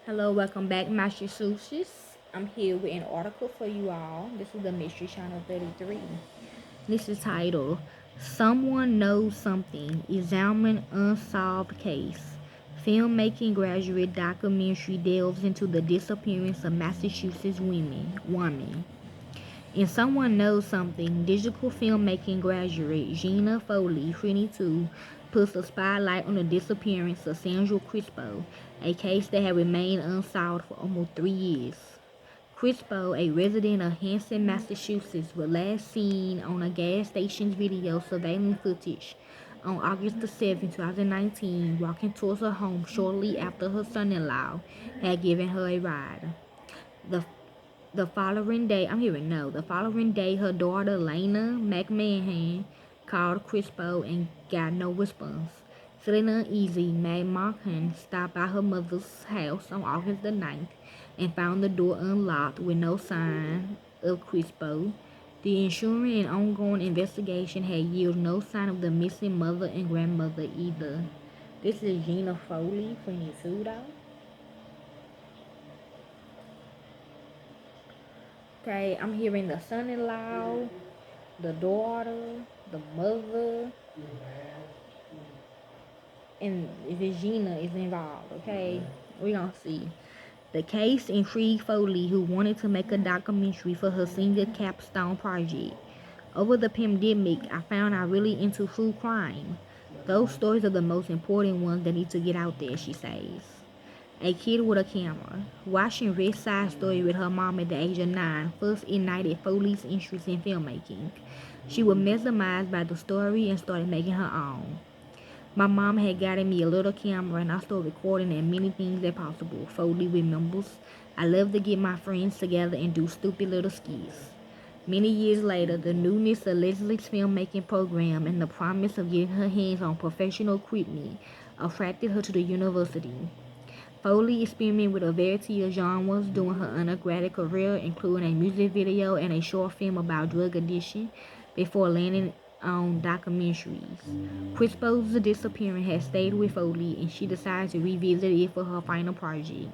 Hello, welcome back, Massachusetts. I'm here with an article for you all. This is the Mystery Channel 33. This is titled Someone Knows Something, Examine Unsolved Case. Filmmaking graduate documentary delves into the disappearance of Massachusetts woman. And Someone Knows Something, digital filmmaking graduate Gina Foley, 22, puts a spotlight on the disappearance of Sandra Crispo, a case that had remained unsolved for almost 3 years. Crispo, a resident of Hanson, Massachusetts, was last seen on a gas station's video surveillance footage on August the 7th, 2019, walking towards her home shortly after her son-in-law had given her a ride. The the following day, the following day, her daughter Lena McMahon called Crispo and got no response. Feeling uneasy, McMahon stopped by her mother's house on August the 9th and found the door unlocked with no sign of Crispo. The ensuing and ongoing investigation had yielded no sign of the missing mother and grandmother either. This is Gina Foley from YouTube, though. Okay, I'm hearing the son-in-law, the daughter, the mother, and Regina is involved. Okay, we gonna see. The case intrigued Foley, who wanted to make a documentary for her senior capstone project. Over the pandemic, I found out really into true crime. Those stories are the most important ones that need to get out there, she says. A kid with a camera. Watching Red Side Story with her mom at the age of 9 first ignited Foley's interest in filmmaking. She was mesmerized by the story and started making her own. My mom had gotten me a little camera and I started recording as many things as possible, Foley remembers. I love to get my friends together and do stupid little skits. Many years later, the newness of Leslie's filmmaking program and the promise of getting her hands on professional equipment attracted her to the university. Foley experimented with a variety of genres during her undergraduate career, including a music video and a short film about drug addiction, before landing on documentaries. Crispo's disappearance had stayed with Foley, and she decided to revisit it for her final project.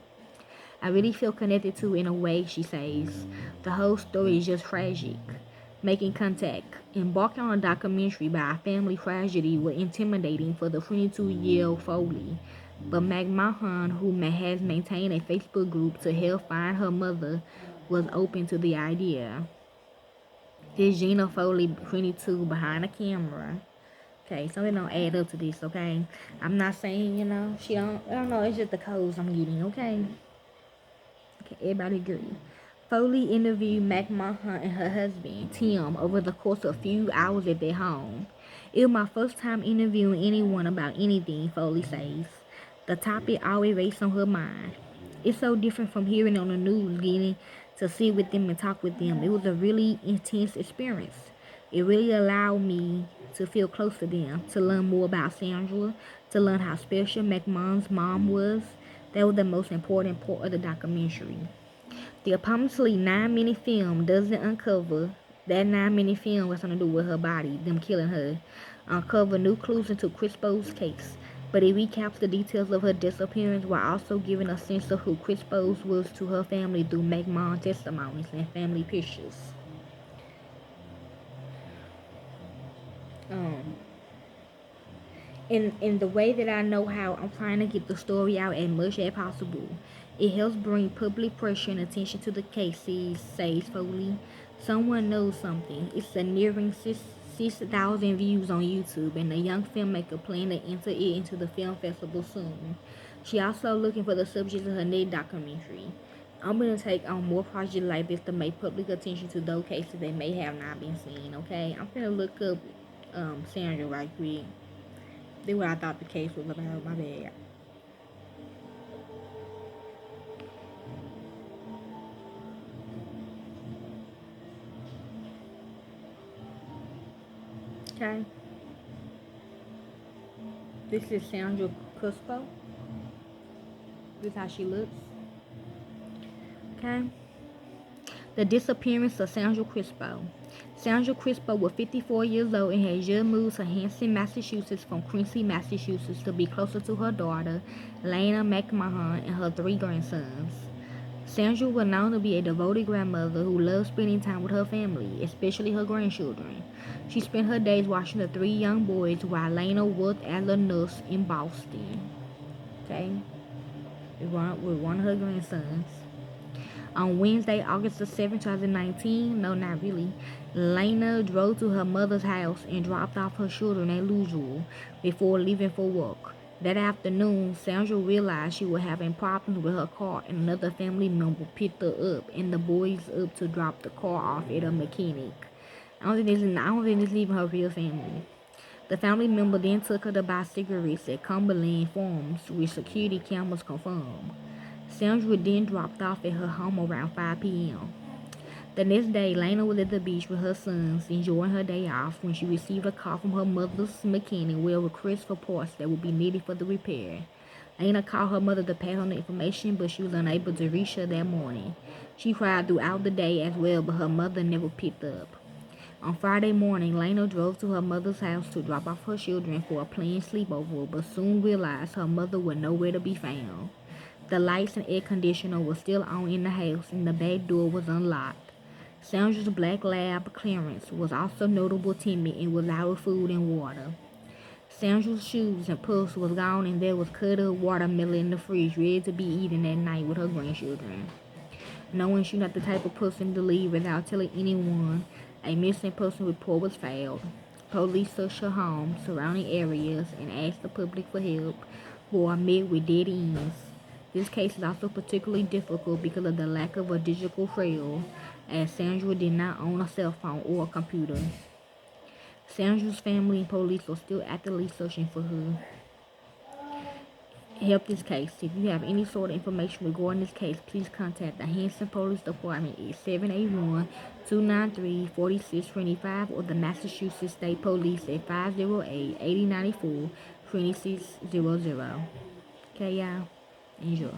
I really feel connected to it in a way, she says. The whole story is just tragic. Making contact. Embarking on a documentary by a family tragedy was intimidating for the 22-year-old Foley, but McMahon, who has maintained a Facebook group to help find her mother, was open to the idea. This Gina Foley, 22, behind the camera. Okay, something don't add up to this, okay? I'm not saying, I don't know, it's just the codes I'm getting, okay? Okay, everybody agree. Foley interviewed McMahon and her husband, Tim, over the course of a few hours at their home. It was my first time interviewing anyone about anything, Foley says. The topic always raced on her mind. It's so different from hearing on the news, getting to sit with them and talk with them. It was a really intense experience. It really allowed me to feel close to them, to learn more about Sandra, to learn how special McMahon's mom was. That was the most important part of the documentary. The approximately 9-minute film doesn't uncover that 9-minute film has something to do with her body, them killing her, uncover new clues into Crispo's case, but it recaps the details of her disappearance while also giving a sense of who Crispo's was to her family through McMahon testimonies and family pictures. Um, in the way that I know how, I'm trying to get the story out as much as possible. It helps bring public pressure and attention to the case, says Foley. Someone knows something. It's a nearing 6,000 views on YouTube, and the young filmmaker plan to enter it into the film festival soon. She also looking for the subject of her next documentary. I'm gonna take on more projects like this to make public attention to those cases that may have not been seen. Okay, I'm gonna look up Sandra right quick. This what I thought the case was about. My bad. Okay. This is Sandra Crispo. This is how she looks. Okay. The disappearance of Sandra Crispo. Sandra Crispo was 54 years old and had just moved to Hanson, Massachusetts from Quincy, Massachusetts to be closer to her daughter, Lana McMahon, and her 3 grandsons. Sandra was known to be a devoted grandmother who loved spending time with her family, especially her grandchildren. She spent her days watching the 3 young boys while Lana worked as a nurse in Boston. Okay? With one of her grandsons. On Wednesday, August the 7th, 2019, no, not really, Lena drove to her mother's house and dropped off her children as usual before leaving for work. That afternoon, Sandra realized she was having problems with her car, and another family member picked her up and the boys up to drop the car off at a mechanic. I don't think this is even her real family. The family member then took her to buy cigarettes at Cumberland Farms, which security cameras confirmed. Sandra then dropped off at her home around 5 p.m. The next day, Lena was at the beach with her sons, enjoying her day off, when she received a call from her mother's mechanic with a request for parts that would be needed for the repair. Lena called her mother to pass on the information, but she was unable to reach her that morning. She cried throughout the day as well, but her mother never picked up. On Friday morning, Lena drove to her mother's house to drop off her children for a planned sleepover, but soon realized her mother was nowhere to be found. The lights and air conditioner were still on in the house, and the back door was unlocked. Sandra's black lab, Clarence, was also notable timid and was out of food and water. Sandra's shoes and purse was gone, and there was cut up watermelon in the fridge ready to be eaten that night with her grandchildren. Knowing she's not the type of person to leave without telling anyone, a missing person report was filed. Police searched her home, surrounding areas, and asked the public for help, but are met with dead ends. This case is also particularly difficult because of the lack of a digital trail, as Sandra did not own a cell phone or a computer. Sandra's family and police are still actively searching for her. Help this case. If you have any sort of information regarding this case, please contact the Hanson Police Department at 781-293-4625 or the Massachusetts State Police at 508-8094-2600. Okay, y'all? Enjoy.